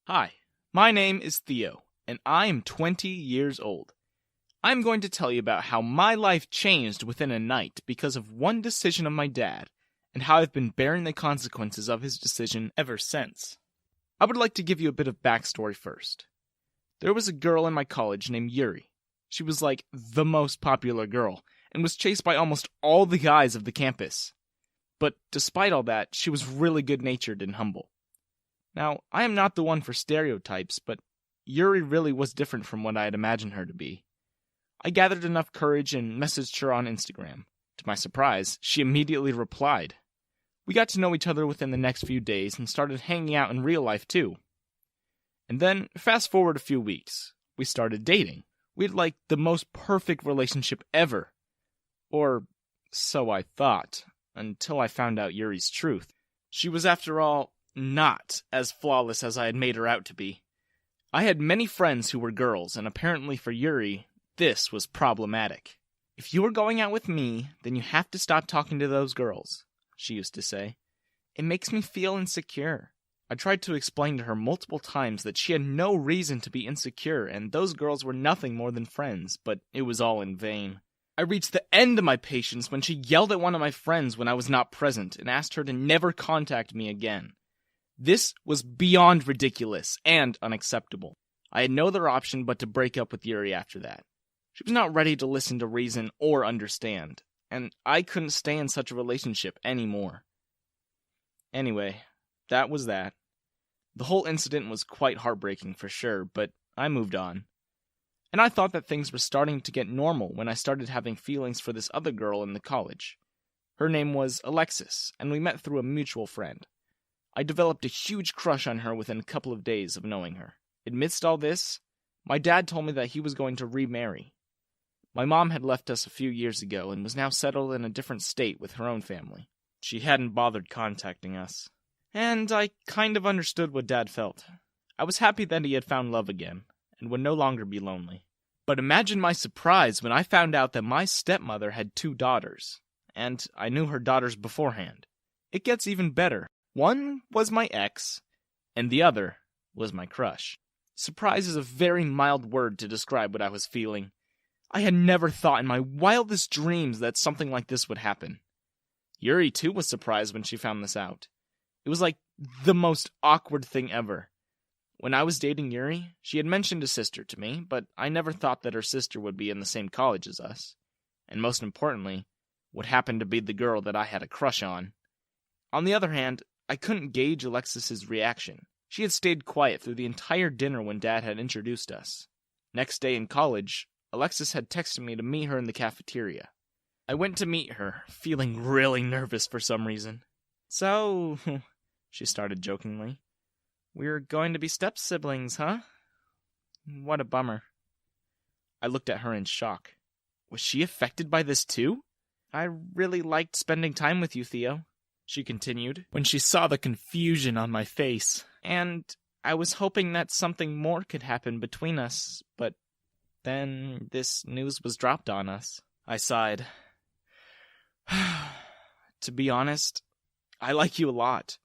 Hi, my name is Theo, and I am 20 years old. I'm going to tell you about how my life changed within a night because of one decision of my dad, and how I've been bearing the consequences of his decision ever since. I would like to give you a bit of backstory first. There was a girl in my college named Yuri. She was like the most popular girl, and was chased by almost all the guys of the campus. But despite all that, she was really good-natured and humble. Now, I am not the one for stereotypes, but Yuri really was different from what I had imagined her to be. I gathered enough courage and messaged her on Instagram. To my surprise, she immediately replied. We got to know each other within the next few days and started hanging out in real life too. And then, fast forward a few weeks, we started dating. We had like the most perfect relationship ever. Or so I thought, until I found out Yuri's truth. She was, after all, not as flawless as I had made her out to be. I had many friends who were girls, and apparently for Yuri, this was problematic. If you are going out with me, then you have to stop talking to those girls, she used to say. It makes me feel insecure. I tried to explain to her multiple times that she had no reason to be insecure, and those girls were nothing more than friends, but it was all in vain. I reached the end of my patience when she yelled at one of my friends when I was not present, and asked her to never contact me again. This was beyond ridiculous and unacceptable. I had no other option but to break up with Yuri after that. She was not ready to listen to reason or understand, and I couldn't stay in such a relationship anymore. Anyway, that was that. The whole incident was quite heartbreaking for sure, but I moved on. And I thought that things were starting to get normal when I started having feelings for this other girl in the college. Her name was Alexis, and we met through a mutual friend. I developed a huge crush on her within a couple of days of knowing her. Amidst all this, my dad told me that he was going to remarry. My mom had left us a few years ago and was now settled in a different state with her own family. She hadn't bothered contacting us. And I kind of understood what Dad felt. I was happy that he had found love again, and would no longer be lonely. But imagine my surprise when I found out that my stepmother had 2 daughters, and I knew her daughters beforehand. It gets even better. One was my ex, and the other was my crush. Surprise is a very mild word to describe what I was feeling. I had never thought in my wildest dreams that something like this would happen. Yuri, too, was surprised when she found this out. It was like the most awkward thing ever. When I was dating Yuri, she had mentioned a sister to me, but I never thought that her sister would be in the same college as us. And most importantly, would happen to be the girl that I had a crush on. On the other hand, I couldn't gauge Alexis's reaction. She had stayed quiet through the entire dinner when Dad had introduced us. Next day in college, Alexis had texted me to meet her in the cafeteria. I went to meet her, feeling really nervous for some reason. So, she started jokingly, we're going to be step-siblings, huh? What a bummer. I looked at her in shock. Was she affected by this too? I really liked spending time with you, Theo, she continued, when she saw the confusion on my face. And I was hoping that something more could happen between us, but then this news was dropped on us. I sighed. To be honest, I like you a lot.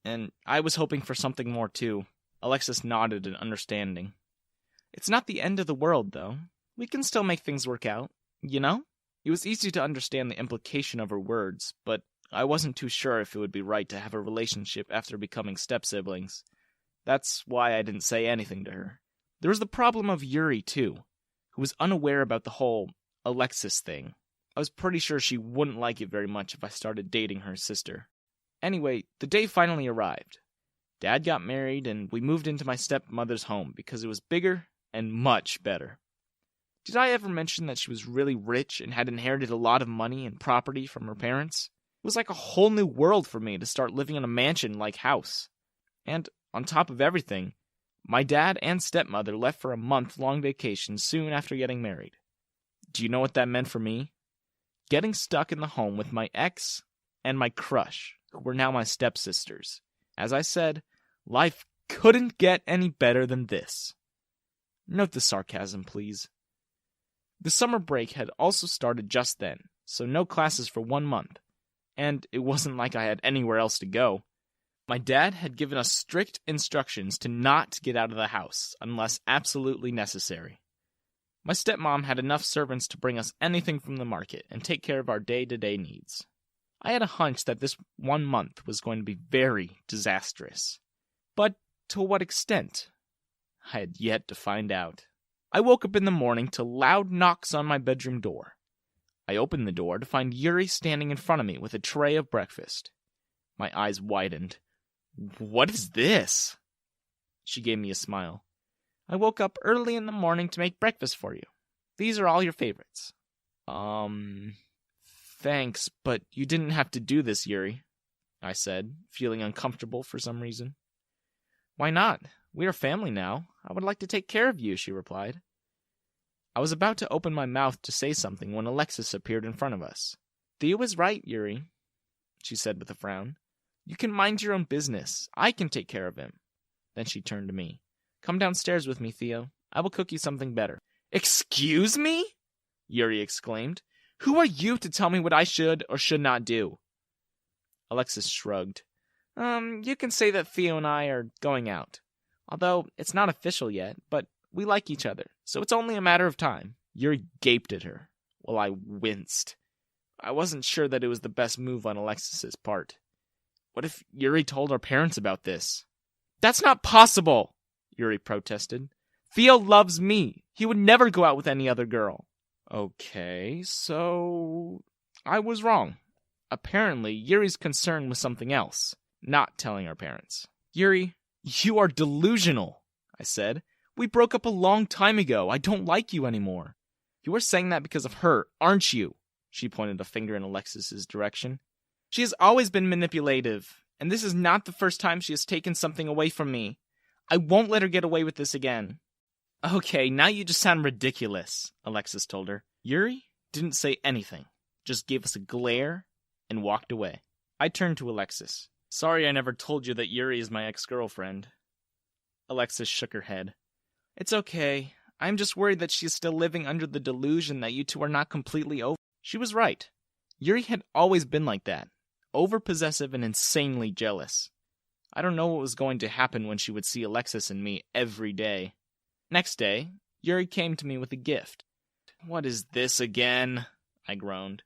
And I was hoping for something more too. Alexis nodded in understanding. It's not the end of the world, though. We can still make things work out, you know? It was easy to understand the implication of her words, but I wasn't too sure if it would be right to have a relationship after becoming step-siblings. That's why I didn't say anything to her. There was the problem of Yuri, too, who was unaware about the whole Alexis thing. I was pretty sure she wouldn't like it very much if I started dating her sister. Anyway, the day finally arrived. Dad got married, and we moved into my stepmother's home because it was bigger and much better. Did I ever mention that she was really rich and had inherited a lot of money and property from her parents? It was like a whole new world for me to start living in a mansion-like house. And, on top of everything, my dad and stepmother left for a month-long vacation soon after getting married. Do you know what that meant for me? Getting stuck in the home with my ex and my crush, who were now my stepsisters. As I said, life couldn't get any better than this. Note the sarcasm, please. The summer break had also started just then, so no classes for 1 month. And it wasn't like I had anywhere else to go. My dad had given us strict instructions to not get out of the house unless absolutely necessary. My stepmom had enough servants to bring us anything from the market and take care of our day-to-day needs. I had a hunch that this 1 month was going to be very disastrous. But to what extent? I had yet to find out. I woke up in the morning to loud knocks on my bedroom door. I opened the door to find Yuri standing in front of me with a tray of breakfast. My eyes widened. "What is this?" She gave me a smile. "I woke up early in the morning to make breakfast for you. These are all your favorites." Thanks, but you didn't have to do this, Yuri," I said, feeling uncomfortable for some reason. "Why not? We are family now. I would like to take care of you," she replied. I was about to open my mouth to say something when Alexis appeared in front of us. "Theo is right, Yuri," she said with a frown. "You can mind your own business. I can take care of him." Then she turned to me. "Come downstairs with me, Theo. I will cook you something better." "Excuse me?" Yuri exclaimed. "Who are you to tell me what I should or should not do?" Alexis shrugged. You can say that Theo and I are going out. Although it's not official yet, but we like each other, so it's only a matter of time." Yuri gaped at her, while I winced. I wasn't sure that it was the best move on Alexis's part. What if Yuri told our parents about this? "That's not possible," Yuri protested. "Theo loves me. He would never go out with any other girl." Okay, so I was wrong. Apparently, Yuri's concern was something else, not telling our parents. "Yuri, you are delusional," I said. "We broke up a long time ago. I don't like you anymore." "You are saying that because of her, aren't you?" She pointed a finger in Alexis's direction. "She has always been manipulative, and this is not the first time she has taken something away from me. I won't let her get away with this again." "Okay, now you just sound ridiculous," Alexis told her. Yuri didn't say anything, just gave us a glare and walked away. I turned to Alexis. "Sorry I never told you that Yuri is my ex-girlfriend." Alexis shook her head. "It's okay. I'm just worried that she's still living under the delusion that you two are not completely over." She was right. Yuri had always been like that, overpossessive and insanely jealous. I don't know what was going to happen when she would see Alexis and me every day. Next day, Yuri came to me with a gift. "What is this again?" I groaned.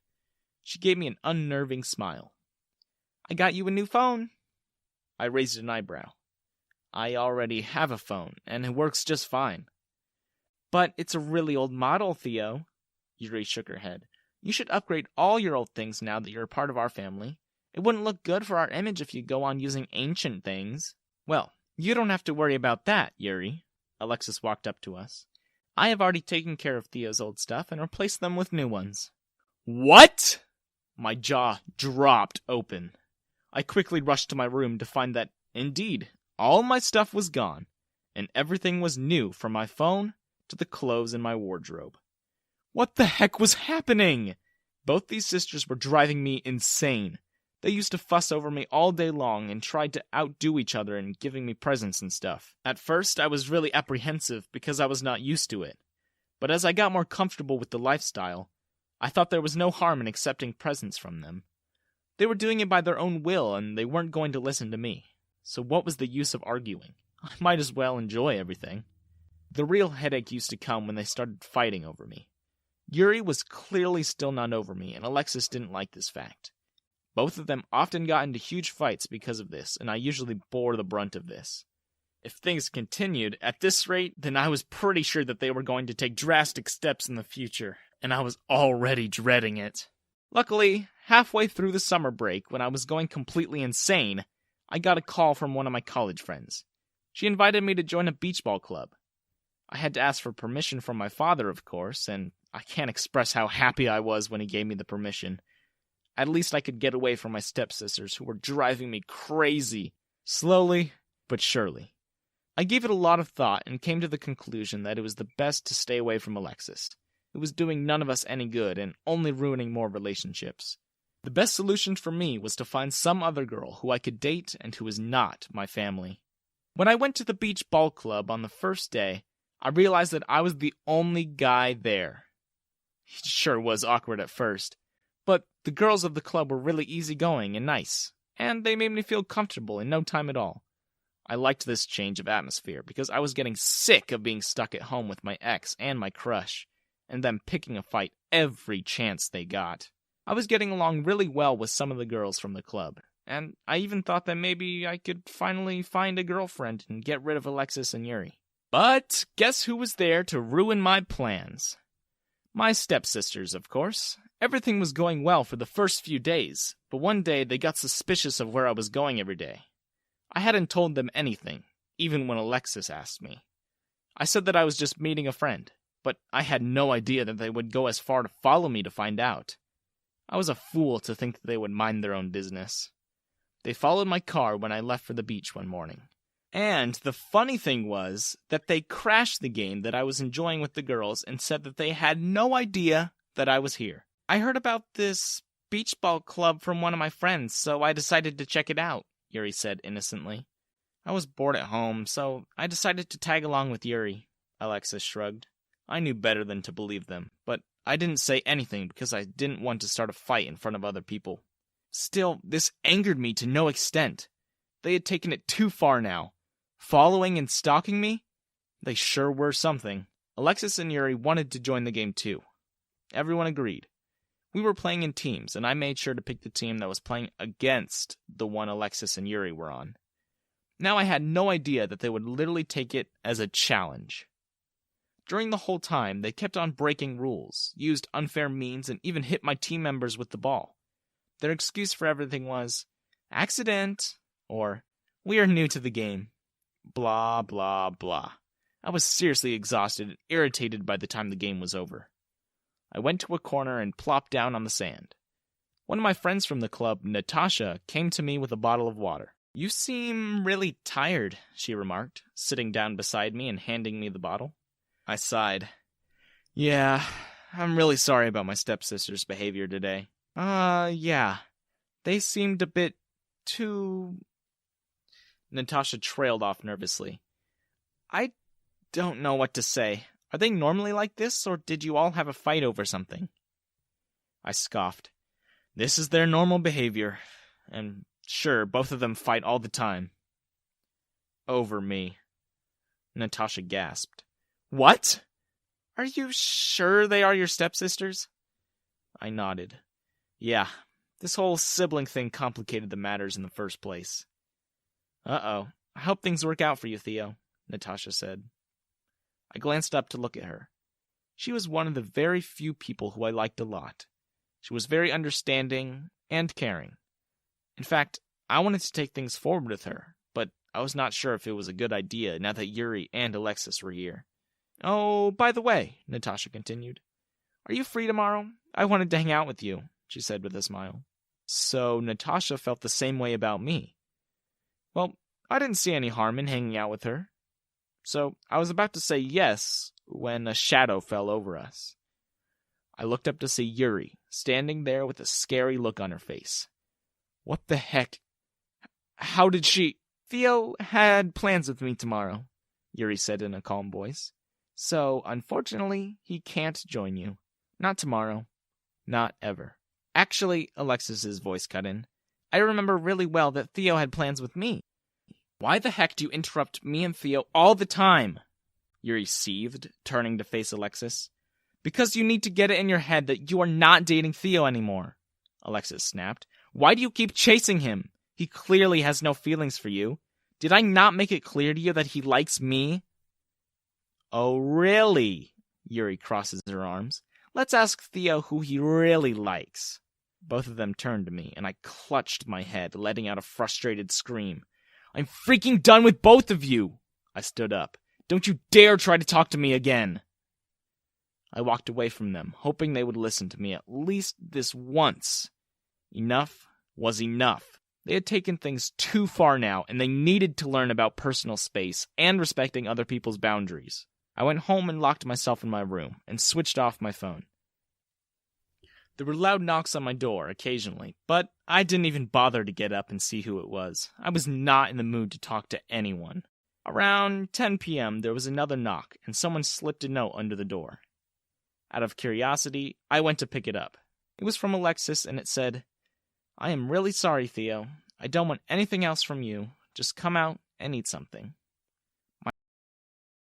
She gave me an unnerving smile. "I got you a new phone." I raised an eyebrow. "I already have a phone, and it works just fine." "But it's a really old model, Theo." Yuri shook her head. "You should upgrade all your old things now that you're a part of our family. It wouldn't look good for our image if you go on using ancient things." "Well, you don't have to worry about that, Yuri." Alexis walked up to us. "I have already taken care of Theo's old stuff and replaced them with new ones." "What?" My jaw dropped open. I quickly rushed to my room to find that, indeed, all my stuff was gone, and everything was new from my phone to the clothes in my wardrobe. What the heck was happening? Both these sisters were driving me insane. They used to fuss over me all day long and tried to outdo each other in giving me presents and stuff. At first, I was really apprehensive because I was not used to it. But as I got more comfortable with the lifestyle, I thought there was no harm in accepting presents from them. They were doing it by their own will, and they weren't going to listen to me. So what was the use of arguing? I might as well enjoy everything. The real headache used to come when they started fighting over me. Yuri was clearly still not over me, and Alexis didn't like this fact. Both of them often got into huge fights because of this, and I usually bore the brunt of this. If things continued at this rate, then I was pretty sure that they were going to take drastic steps in the future, and I was already dreading it. Luckily, halfway through the summer break, when I was going completely insane, I got a call from one of my college friends. She invited me to join a beach ball club. I had to ask for permission from my father, of course, and I can't express how happy I was when he gave me the permission. At least I could get away from my stepsisters, who were driving me crazy, slowly but surely. I gave it a lot of thought and came to the conclusion that it was the best to stay away from Alexis. It was doing none of us any good and only ruining more relationships. The best solution for me was to find some other girl who I could date and who was not my family. When I went to the beach ball club on the first day, I realized that I was the only guy there. It sure was awkward at first, but the girls of the club were really easygoing and nice, and they made me feel comfortable in no time at all. I liked this change of atmosphere because I was getting sick of being stuck at home with my ex and my crush, and them picking a fight every chance they got. I was getting along really well with some of the girls from the club, and I even thought that maybe I could finally find a girlfriend and get rid of Alexis and Yuri. But guess who was there to ruin my plans? My stepsisters, of course. Everything was going well for the first few days, but one day they got suspicious of where I was going every day. I hadn't told them anything, even when Alexis asked me. I said that I was just meeting a friend, but I had no idea that they would go as far to follow me to find out. I was a fool to think that they would mind their own business. They followed my car when I left for the beach one morning. And the funny thing was that they crashed the game that I was enjoying with the girls and said that they had no idea that I was here. I heard about this beach ball club from one of my friends, so I decided to check it out, Yuri said innocently. I was bored at home, so I decided to tag along with Yuri, Alexis shrugged. I knew better than to believe them, but I didn't say anything because I didn't want to start a fight in front of other people. Still, this angered me to no extent. They had taken it too far now. Following and stalking me? They sure were something. Alexis and Yuri wanted to join the game too. Everyone agreed. We were playing in teams, and I made sure to pick the team that was playing against the one Alexis and Yuri were on. Now I had no idea that they would literally take it as a challenge. During the whole time, they kept on breaking rules, used unfair means, and even hit my team members with the ball. Their excuse for everything was, accident, or, we are new to the game. Blah, blah, blah. I was seriously exhausted and irritated by the time the game was over. I went to a corner and plopped down on the sand. One of my friends from the club, Natasha, came to me with a bottle of water. You seem really tired, she remarked, sitting down beside me and handing me the bottle. I sighed. Yeah, I'm really sorry about my stepsister's behavior today. Yeah. They seemed a bit too... Natasha trailed off nervously. I don't know what to say. Are they normally like this, or did you all have a fight over something? I scoffed. This is their normal behavior. And sure, both of them fight all the time. Over me. Natasha gasped. What? Are you sure they are your stepsisters? I nodded. Yeah, this whole sibling thing complicated the matters in the first place. Uh-oh. I hope things work out for you, Theo, Natasha said. I glanced up to look at her. She was one of the very few people who I liked a lot. She was very understanding and caring. In fact, I wanted to take things forward with her, but I was not sure if it was a good idea now that Yuri and Alexis were here. Oh, by the way, Natasha continued, are you free tomorrow? I wanted to hang out with you, she said with a smile. So Natasha felt the same way about me. Well, I didn't see any harm in hanging out with her. So I was about to say yes when a shadow fell over us. I looked up to see Yuri, standing there with a scary look on her face. What the heck? How did she... Theo had plans with me tomorrow, Yuri said in a calm voice. So, unfortunately, he can't join you. Not tomorrow. Not ever. Actually, Alexis's voice cut in. I remember really well that Theo had plans with me. Why the heck do you interrupt me and Theo all the time? Yuri seethed, turning to face Alexis. Because you need to get it in your head that you are not dating Theo anymore, Alexis snapped. Why do you keep chasing him? He clearly has no feelings for you. Did I not make it clear to you that he likes me? Oh, really? Yuri crosses her arms. Let's ask Theo who he really likes. Both of them turned to me, and I clutched my head, letting out a frustrated scream. I'm freaking done with both of you! I stood up. Don't you dare try to talk to me again! I walked away from them, hoping they would listen to me at least this once. Enough was enough. They had taken things too far now, and they needed to learn about personal space and respecting other people's boundaries. I went home and locked myself in my room, and switched off my phone. There were loud knocks on my door occasionally, but I didn't even bother to get up and see who it was. I was not in the mood to talk to anyone. Around 10 p.m., there was another knock, and someone slipped a note under the door. Out of curiosity, I went to pick it up. It was from Alexis, and it said, I am really sorry, Theo. I don't want anything else from you. Just come out and eat something.